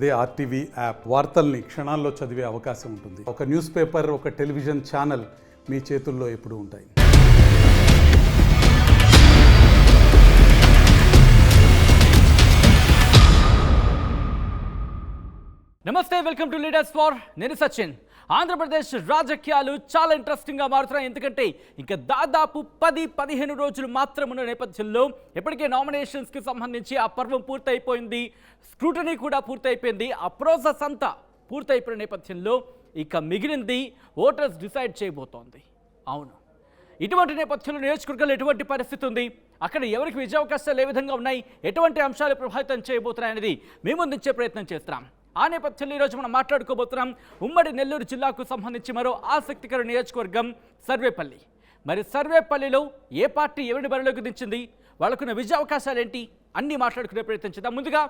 అదే RTV app వార్తల్ని క్షణాల్లో చదివే అవకాశం ఉంటుంది. ఒక న్యూస్ పేపర్, ఒక టెలివిజన్ ఛానల్ మీ చేతుల్లో ఎప్పుడూ ఉంటాయి. నమస్తే, వెల్కమ్ టు లీడర్స్ ఫోర్. నేను సచిన్. ఆంధ్రప్రదేశ్ రాజకీయాలు చాలా ఇంట్రెస్టింగ్గా మారుతున్నాయి. ఎందుకంటే ఇంకా దాదాపు 10-15 రోజులు మాత్రం ఉన్న నేపథ్యంలో ఇప్పటికే నామినేషన్స్కి సంబంధించి ఆ పర్వం పూర్తయిపోయింది, స్క్రూటనీ కూడా పూర్తయిపోయింది, ఆ ప్రాసెస్ అంతా పూర్తయిపోయిన నేపథ్యంలో ఇక మిగిలింది ఓటర్స్ డిసైడ్ చేయబోతోంది. అవును, ఇటువంటి నేపథ్యంలో నియోజకవర్గంలో ఎటువంటి పరిస్థితి ఉంది, అక్కడ ఎవరికి విజయావకాశాలు ఏ విధంగా ఉన్నాయి, ఎటువంటి అంశాలు ప్రభావితం చేయబోతున్నాయనేది మేము అందించే ప్రయత్నం చేస్తున్నాం. ఆ నేపథ్యంలో ఈరోజు మనం మాట్లాడుకోబోతున్నాం ఉమ్మడి నెల్లూరు జిల్లాకు సంబంధించి మరో ఆసక్తికర నియోజకవర్గం సర్వేపల్లి. మరి సర్వేపల్లిలో ఏ పార్టీ ఎవరిని బరిలోకి దించింది, వాళ్ళకున్న విజయ అవకాశాలు ఏంటి, అన్నీ మాట్లాడుకునే ప్రయత్నం చేద్దాం. ముందుగా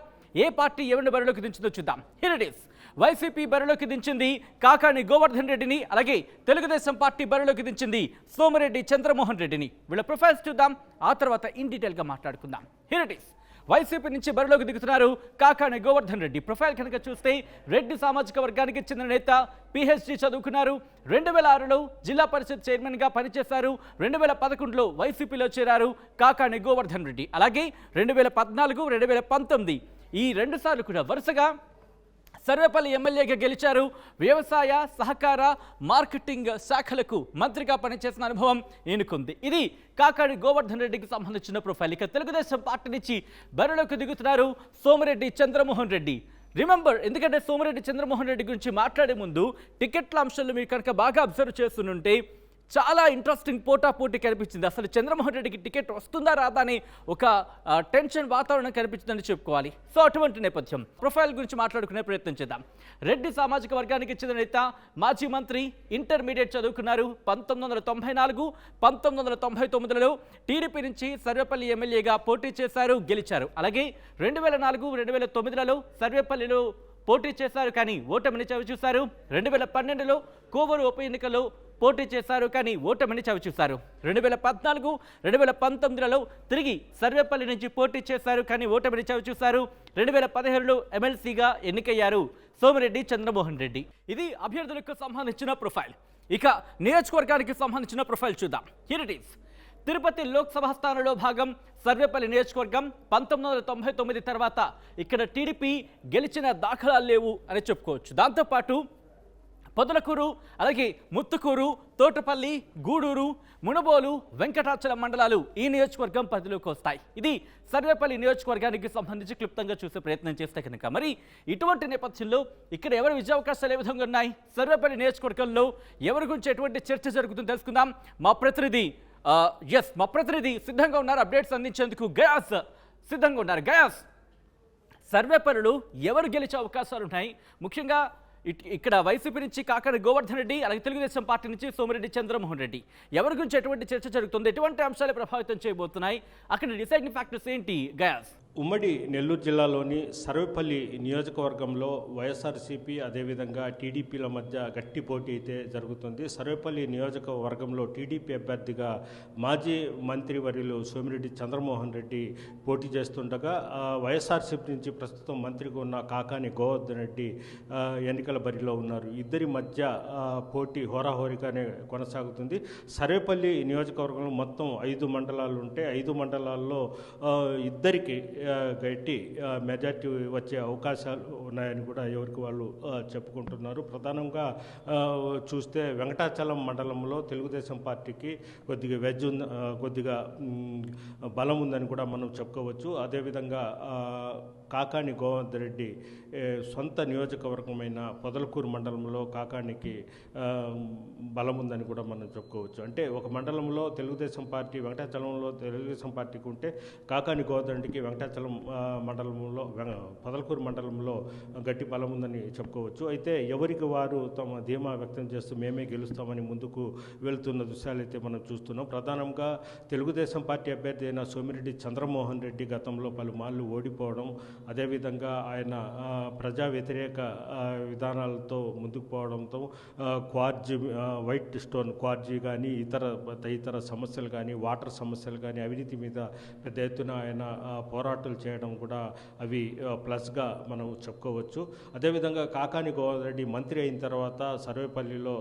ఏ పార్టీ ఎవరిని బరిలోకి దించిందో చూద్దాం. Here it is. వైసీపీ బరిలోకి దించింది కాకాని గోవర్ధన్ రెడ్డిని, అలాగే తెలుగుదేశం పార్టీ బరిలోకి దించింది సోమిరెడ్డి చంద్రమోహన్ రెడ్డిని. వీళ్ళ ప్రొఫైల్స్ చూద్దాం, ఆ తర్వాత ఇన్ డీటెయిల్గా మాట్లాడుకుందాం. Here it is. వైసీపీ నుంచి బరిలోకి దిగుతున్నారు కాకాని గోవర్ధన్ రెడ్డి. ప్రొఫైల్ కనుక చూస్తే రెడ్డి సామాజిక వర్గానికి చెందిన నేత, PhD చదువుకున్నారు. 2006లో జిల్లా పరిషత్ చైర్మన్గా పనిచేశారు. 2011లో వైసీపీలో చేరారు కాకాని గోవర్ధన్ రెడ్డి. అలాగే 2014, 2019 ఈ 2 సార్లు కూడా వరుసగా సర్వేపల్లి ఎమ్మెల్యేగా గెలిచారు. వ్యవసాయ, సహకార, మార్కెటింగ్ శాఖలకు మంత్రిగా పనిచేసిన అనుభవం ఈయనకుంది. ఇది కాకాని గోవర్ధన్ రెడ్డికి సంబంధించిన ప్రొఫైల్. ఇక తెలుగుదేశం పార్టీ నుంచి బరిలోకి దిగుతున్నారు సోమిరెడ్డి చంద్రమోహన్ రెడ్డి. రిమెంబర్, ఎందుకంటే సోమిరెడ్డి చంద్రమోహన్ రెడ్డి గురించి మాట్లాడే ముందు టికెట్ల అంశాలు మీరు కనుక బాగా అబ్జర్వ్ చేస్తుంటే చాలా ఇంట్రెస్టింగ్ పోటాపోటీ కనిపించింది. అసలు చంద్రమోహన్ రెడ్డికి టికెట్ వస్తుందా రాదా అని ఒక టెన్షన్ వాతావరణం కనిపించిందని చెప్పుకోవాలి. సో అటువంటి నేపథ్యం ప్రొఫైల్ గురించి మాట్లాడుకునే ప్రయత్నం చేద్దాం. రెడ్డి సామాజిక వర్గానికి చెందిన నేత, మాజీ మంత్రి, ఇంటర్మీడియట్ చదువుకున్నారు. 1994, 1999లో టీడీపీ నుంచి సర్వేపల్లి ఎమ్మెల్యేగా పోటీ చేశారు, గెలిచారు. అలాగే 2004, 2009లలో సర్వేపల్లిలో పోటీ చేశారు, కానీ ఓటమిని చవిచూశారు. 2012లో కోవూరు ఉప ఎన్నికల్లో పోటీ చేశారు, కానీ ఓటమిని చవిచూశారు. 2014, 2019లలో తిరిగి సర్వేపల్లి నుంచి పోటీ చేశారు, కానీ ఓటమిని చవిచూశారు. 2017లో ఎమ్మెల్సీగా ఎన్నికయ్యారు సోమిరెడ్డి చంద్రమోహన్ రెడ్డి. ఇది అభ్యర్థులకు సంబంధించిన ప్రొఫైల్. ఇక నియోజకవర్గానికి సంబంధించిన ప్రొఫైల్ చూద్దాం. Here it is. Tirupati Lok Sabha స్థానంలో భాగం సర్వేపల్లి నియోజకవర్గం. 1999 తర్వాత ఇక్కడ టీడీపీ గెలిచిన దాఖలాలు లేవు అని చెప్పుకోవచ్చు. దాంతోపాటు పొదలకూరు, అలాగే ముత్తుకూరు, తోటపల్లి, గూడూరు, మునబోలు, వెంకటాచలం మండలాలు ఈ నియోజకవర్గం పరిధిలోకి వస్తాయి. ఇది సర్వేపల్లి నియోజకవర్గానికి సంబంధించి క్లుప్తంగా చూసే ప్రయత్నం చేస్తే కనుక మరి ఇటువంటి నేపథ్యంలో ఇక్కడ ఎవరి విజయావకాశాలు ఏ విధంగా ఉన్నాయి, సర్వేపల్లి నియోజకవర్గంలో ఎవరి గురించి ఎటువంటి చర్చ జరుగుతుందో తెలుసుకుందాం. మా ప్రతినిధి సిద్ధంగా ఉన్నారు అప్డేట్స్ అందించేందుకు. గయాస్ సిద్ధంగా ఉన్నారు. గయాస్, సర్వేపల్లిలో ఎవరు గెలిచే అవకాశాలు ఉన్నాయి, ముఖ్యంగా ఇక్కడ వైసీపీ నుంచి కాకాని గోవర్ధన్ రెడ్డి, అలాగే తెలుగుదేశం పార్టీ నుంచి సోమిరెడ్డి చంద్రమోహన్ రెడ్డి, ఎవరి గురించి ఎటువంటి చర్చ జరుగుతుంది, ఎటువంటి అంశాలు ప్రభావితం చేయబోతున్నాయి, అక్కడ డిసైడింగ్ ఫ్యాక్టర్స్ ఏంటి గయాస్? ఉమ్మడి నెల్లూరు జిల్లాలోని సర్వేపల్లి నియోజకవర్గంలో వైఎస్ఆర్సీపీ అదేవిధంగా టీడీపీల మధ్య గట్టి పోటీ అయితే జరుగుతుంది. సర్వేపల్లి నియోజకవర్గంలో టీడీపీ అభ్యర్థిగా మాజీ మంత్రివర్యులు సోమిరెడ్డి చంద్రమోహన్ రెడ్డి పోటీ చేస్తుండగా వైఎస్ఆర్సీపీ నుంచి ప్రస్తుతం మంత్రిగా ఉన్న కాకాని గోవర్ధన్ రెడ్డి ఎన్నికల బరిలో ఉన్నారు. ఇద్దరి మధ్య పోటీ హోరాహోరీగానే కొనసాగుతుంది. సర్వేపల్లి నియోజకవర్గంలో మొత్తం 5 మండలాలు ఉంటే 5 మండలాల్లో ఇద్దరికి గట్టి మెజార్టీ వచ్చే అవకాశాలు ఉన్నాయని కూడా ఎవరికి వాళ్ళు చెప్పుకుంటున్నారు. ప్రధానంగా చూస్తే వెంకటాచలం మండలంలో తెలుగుదేశం పార్టీకి కొద్దిగా బలం ఉందని కూడా మనం చెప్పుకోవచ్చు. అదేవిధంగా కాకాని గోవర్ధన్ రెడ్డి సొంత నియోజకవర్గమైన పొదలకూరు మండలంలో కాకానికి బలం ఉందని కూడా మనం చెప్పుకోవచ్చు. అంటే ఒక మండలంలో తెలుగుదేశం పార్టీ, వెంకటాచలంలో తెలుగుదేశం పార్టీకి ఉంటే కాకాని గోవర్ధన్ రెడ్డికి వెంకటాచలం మండలంలో, పొదలకూరు మండలంలో గట్టి బలం ఉందని చెప్పుకోవచ్చు. అయితే ఎవరికి వారు తమ ధీమా వ్యక్తం చేస్తూ మేమే గెలుస్తామని ముందుకు వెళుతున్న దృశ్యాలు అయితే మనం చూస్తున్నాం. ప్రధానంగా తెలుగుదేశం పార్టీ అభ్యర్థి అయిన సోమిరెడ్డి చంద్రమోహన్ రెడ్డి గతంలో పలుమార్లు ఓడిపోవడం, అదేవిధంగా ఆయన ప్రజా వ్యతిరేక విధానాలతో ముందుకు పోవడంతో క్వార్జీ వైట్ స్టోన్ క్వార్జీ కానీ తదితర సమస్యలు కానీ వాటర్ సమస్యలు కానీ అవినీతి మీద పెద్ద ఎత్తున ఆయన పోరాటాలు చేయడం కూడా అవి ప్లస్గా మనం చెప్పుకోవచ్చు. అదేవిధంగా కాకాని గోవర్ధన్ రెడ్డి మంత్రి అయిన తర్వాత సర్వేపల్లిలో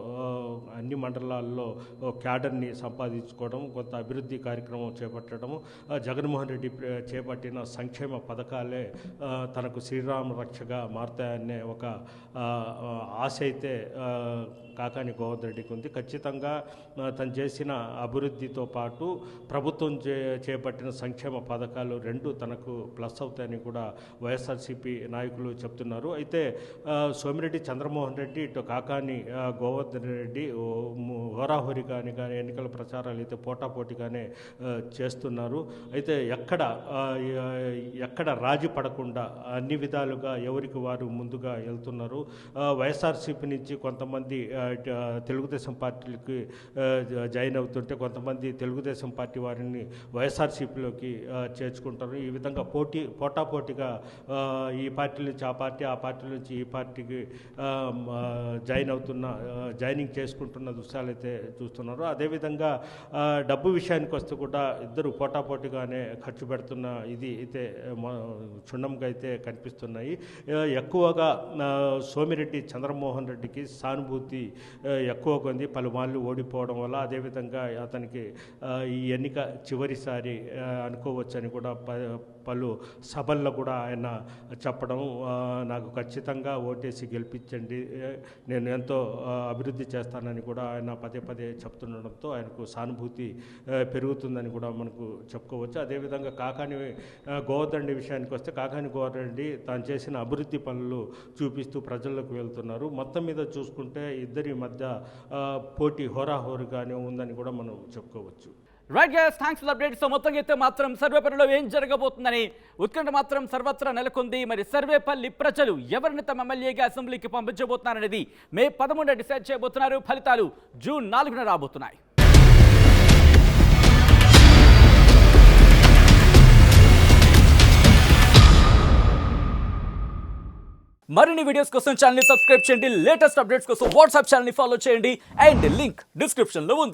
అన్ని మండలాల్లో క్యాడర్ని సంపాదించుకోవడం, కొంత అభివృద్ధి కార్యక్రమం చేపట్టడం, జగన్మోహన్ రెడ్డి చేపట్టిన సంక్షేమ పథకాలే తనకు శ్రీరామ రక్షగా మారుతాయనే ఒక ఆశ అయితే కాకాని గోవర్ధన్ రెడ్డికి ఉంది. ఖచ్చితంగా తను చేసిన అభివృద్ధితో పాటు ప్రభుత్వం చేపట్టిన సంక్షేమ పథకాలు రెండు తనకు ప్లస్ అవుతాయని కూడా వైఎస్ఆర్సీపీ నాయకులు చెప్తున్నారు. అయితే సోమిరెడ్డి చంద్రమోహన్ రెడ్డి ఇటు కాకాని గోవర్ధన్ రెడ్డి హోరాహోరిగాని కానీ ఎన్నికల ప్రచారాలు అయితే పోటాపోటీగానే చేస్తున్నారు. అయితే ఎక్కడ రాజీ పడకుండా అన్ని విధాలుగా ఎవరికి వారు ముందుగా వెళ్తున్నారు. వైఎస్ఆర్సీపీ నుంచి కొంతమంది తెలుగుదేశం పార్టీలకి జాయిన్ అవుతుంటే కొంతమంది తెలుగుదేశం పార్టీ వారిని వైఎస్ఆర్సీపీలోకి చేర్చుకుంటారు. ఈ విధంగా పోటాపోటీగా ఈ పార్టీ నుంచి ఆ పార్టీ నుంచి ఈ పార్టీకి జాయినింగ్ చేసుకుంటున్న దృశ్యాలు అయితే చూస్తున్నారు. అదేవిధంగా డబ్బు విషయానికి వస్తే కూడా ఇద్దరు పోటాపోటీగానే ఖర్చు పెడుతున్న ఇది అయితే క్షుణ్ణంగా అయితే కనిపిస్తున్నాయి. ఎక్కువగా సోమిరెడ్డి చంద్రమోహన్ రెడ్డికి సానుభూతి ఎక్కువగా ఉంది పలుమార్లు ఓడిపోవడం వల్ల. అదేవిధంగా అతనికి ఈ ఎన్నిక చివరిసారి అనుకోవచ్చని కూడా పలు సభల్లో కూడా ఆయన చెప్పడం, నాకు ఖచ్చితంగా ఓటేసి గెలిపించండి, నేను ఎంతో అభివృద్ధి చేస్తానని కూడా ఆయన పదే చెప్తుండడంతో ఆయనకు సానుభూతి పెరుగుతుందని కూడా మనకు చెప్పుకోవచ్చు. అదేవిధంగా కాకాని గోవర్ధన్ రెడ్డి విషయానికి వస్తే కాకాని గోవర్ధన్ రెడ్డి తాను చేసిన అభివృద్ధి పనులు చూపిస్తూ ప్రజల్లోకి వెళ్తున్నారు. మొత్తం మీద చూసుకుంటే ఇద్దరి మధ్య పోటీ హోరాహోరీగానే ఉందని కూడా మనం చెప్పుకోవచ్చు. Right guys, thanks for update. So మొత్తంగా అయితే మాత్రం సర్వేపల్లిలో ఏం జరగబోతుందని ఉత్కంఠ మాత్రం సర్వత్రా నెలకొంది. మరి సర్వేపల్లి ప్రజలు ఎవరిని తమ ఎమ్మెల్యేగా అసెంబ్లీకి పంపించబోతున్నారనేది మే 13 డిసైడ్ చేయబోతున్నారు. ఫలితాలు జూన్ 4న రాబోతున్నాయి. మరిన్ని వీడియోస్ కోసం ఛానల్ ని సబ్స్క్రైబ్ చేయండి. లేటెస్ట్ అప్డేట్స్ కోసం వాట్సాప్ ఛానల్ ని ఫాలో చేయండి. అండ్ లింక్ డిస్క్రిప్షన్ లో ఉంది.